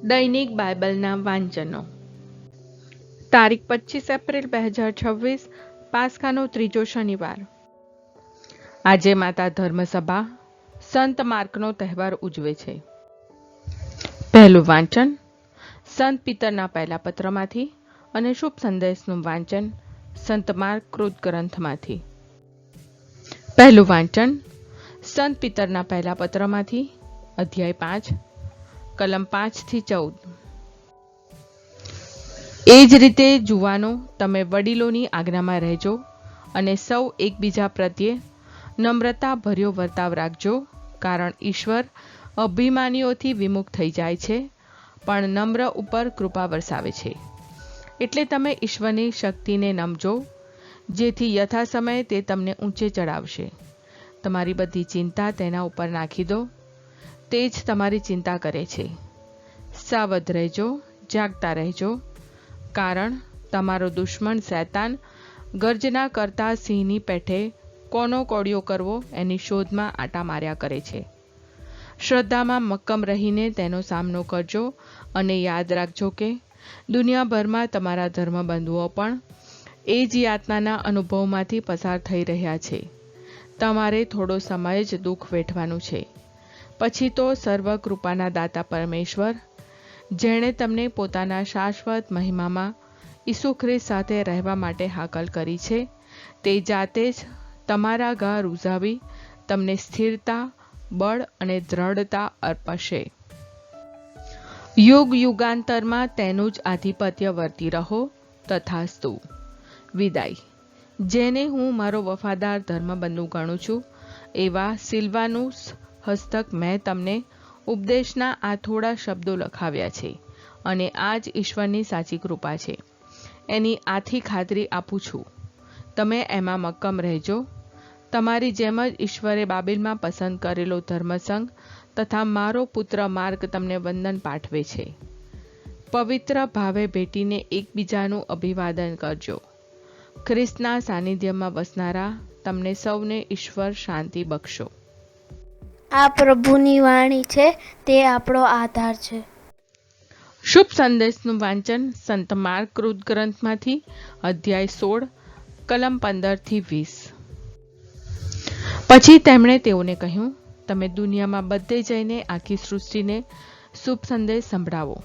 દૈનિક બાઇબલના વાંચનો. તારીખ 25 એપ્રિલ 2026, પાસ્કાનો ત્રીજો શનિવાર. આજે માતા ધર્મસભા સંત માર્કનો તહેવાર ઉજવે છે. પહેલું વાંચન સંત પીતરના પહેલા પત્રમાંથી અને શુભ સંદેશનું વાંચન સંત માર્ક કૃત ગ્રંથમાંથી. પહેલું વાંચન સંત પીતરના પહેલા પત્રમાંથી, અધ્યાય 5, કલમ 5-14. એ જ રીતે જુવાનો, તમે વડીલોની આજ્ઞામાં રહેજો અને સૌ એકબીજા પ્રત્યે નમ્રતા ભર્યો વર્તાવ રાખજો, કારણ ઈશ્વર અભિમાનીઓથી વિમુખ થઈ જાય છે, પણ નમ્ર ઉપર કૃપા વરસાવે છે. એટલે તમે ઈશ્વરની શક્તિને નમજો, જેથી યથાસમયે તે તમને ઊંચે ચડાવશે. તમારી બધી ચિંતા તેના ઉપર નાખી દો, તે જ તમારી ચિંતા કરે છે. સાવધ રહેજો, જાગતા રહેજો, કારણ તમારો દુશ્મન શૈતાન ગર્જના કરતા સિંહની પેઠે કોનો કોળિયો કરવો એની શોધમાં આટા માર્યા કરે છે. શ્રદ્ધામાં મક્કમ રહીને તેનો સામનો કરજો અને યાદ રાખજો કે દુનિયાભરમાં તમારા ધર્મબંધુઓ પણ એ જ યાતનાના અનુભવમાંથી પસાર થઈ રહ્યા છે. તમારે થોડો સમય જ દુઃખ વેઠવાનું છે. પછી તો સર્વ કૃપાના દાતા પરમેશ્વર, જેણે તમને પોતાના શાશ્વત મહિમામાં ઈસુ ખ્રિસ્ત સાથે રહેવા માટે હાકલ કરી છે, તે જાતે જ તમારા ઘા રૂઝાવી તમને સ્થિરતા, બળ અને દ્રઢતા અર્પશે. યુગ યુગાંતરમાં તેનું જ આધિપત્ય વર્તી રહો. તથાસ્તુ. વિદાય. જેને હું મારો વફાદાર ધર્મબંધુ ગણું છું, એવા સિલ્વાનુસ હસ્તક મેં તમને ઉપદેશના આ થોડા શબ્દો લખાવ્યા છે, અને આ જ ઈશ્વરની સાચી કૃપા છે. એની આથી ખાતરી આપું છું, તમે એમાં મક્કમ રહેજો. તમારી જેમ જ ઈશ્વરે બાબેલમાં પસંદ કરેલો ધર્મસંઘ તથા મારો પુત્ર માર્ક તમને વંદન પાઠવે છે. પવિત્ર ભાવે ભેટીને એકબીજાનું અભિવાદન કરજો. ખ્રિસ્તના સાનિધ્યમાં વસનારા તમને સૌને ઈશ્વર શાંતિ બક્ષો. આ પ્રભુની વાણી છે, તે આપણો આધાર છે. શુભ સંદેશનું વાંચન સંત માર્ક કૃત ગ્રંથમાંથી, અધ્યાય 16, કલમ 15-20. પછી તેમણે તેઓને કહ્યું, તમે દુનિયામાં બધે જઈને આખી સૃષ્ટિને શુભ સંદેશ સંભળાવો.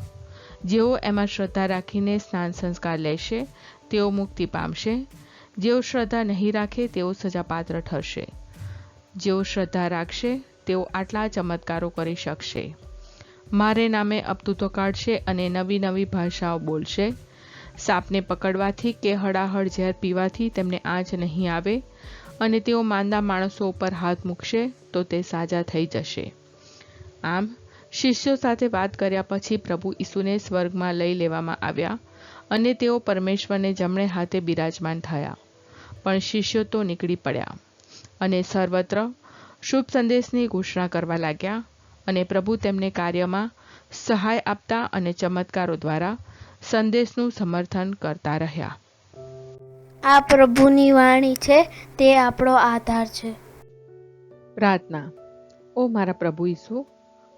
જેઓ એમાં શ્રદ્ધા રાખીને સ્નાન સંસ્કાર લેશે તેઓ મુક્તિ પામશે. જેઓ શ્રદ્ધા નહીં રાખે તેઓ સજાપાત્ર ઠરશે. જેઓ શ્રદ્ધા રાખશે તેઓ આટલા ચમત્કારો કરી શકશે. મારે નામે અપતૂતો કાઢશે અને નવી નવી ભાષાઓ બોલશે. સાપને પકડવાથી કે હળાહળ ઝેર પીવાથી તેમને આંચ નહીં આવે, અને તેઓ માંદા માણસો ઉપર હાથ મૂકશે તો તે સાજા થઈ જશે. આમ શિષ્યો સાથે વાત કર્યા પછી પ્રભુ ઈસુને સ્વર્ગમાં લઈ લેવામાં આવ્યા, અને તેઓ પરમેશ્વરને જમણે હાથે બિરાજમાન થયા. પણ શિષ્યો તો નીકળી પડ્યા અને સર્વત્ર શુભ સંદેશની ઘોષણા કરવા લાગ્યા, અને પ્રભુ તેમને કાર્યમાં સહાય આપતા અને ચમત્કારો દ્વારા સંદેશનું સમર્થન કરતા રહ્યા. આ પ્રભુની વાણી છે, તે આપણો આધાર છે. પ્રાર્થના. ઓ મારા પ્રભુ ઈસુ,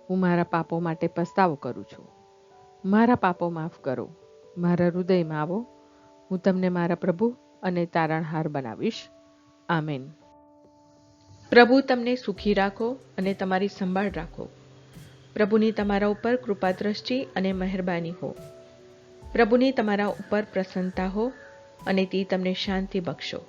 હું મારા પાપો માટે પસ્તાવો કરું છું. મારા પાપો માફ કરો. મારા હૃદયમાં આવો. હું તમને મારા પ્રભુ અને તારણહાર બનાવીશ. આમેન. પ્રભુ તમને સુખી રાખો અને તમારી સંભાળ રાખો. પ્રભુની તમારા ઉપર કૃપા દ્રષ્ટિ અને મહેરબાની હો. પ્રભુની તમારા ઉપર પ્રસન્નતા હો, અને તે તમને શાંતિ બક્ષો.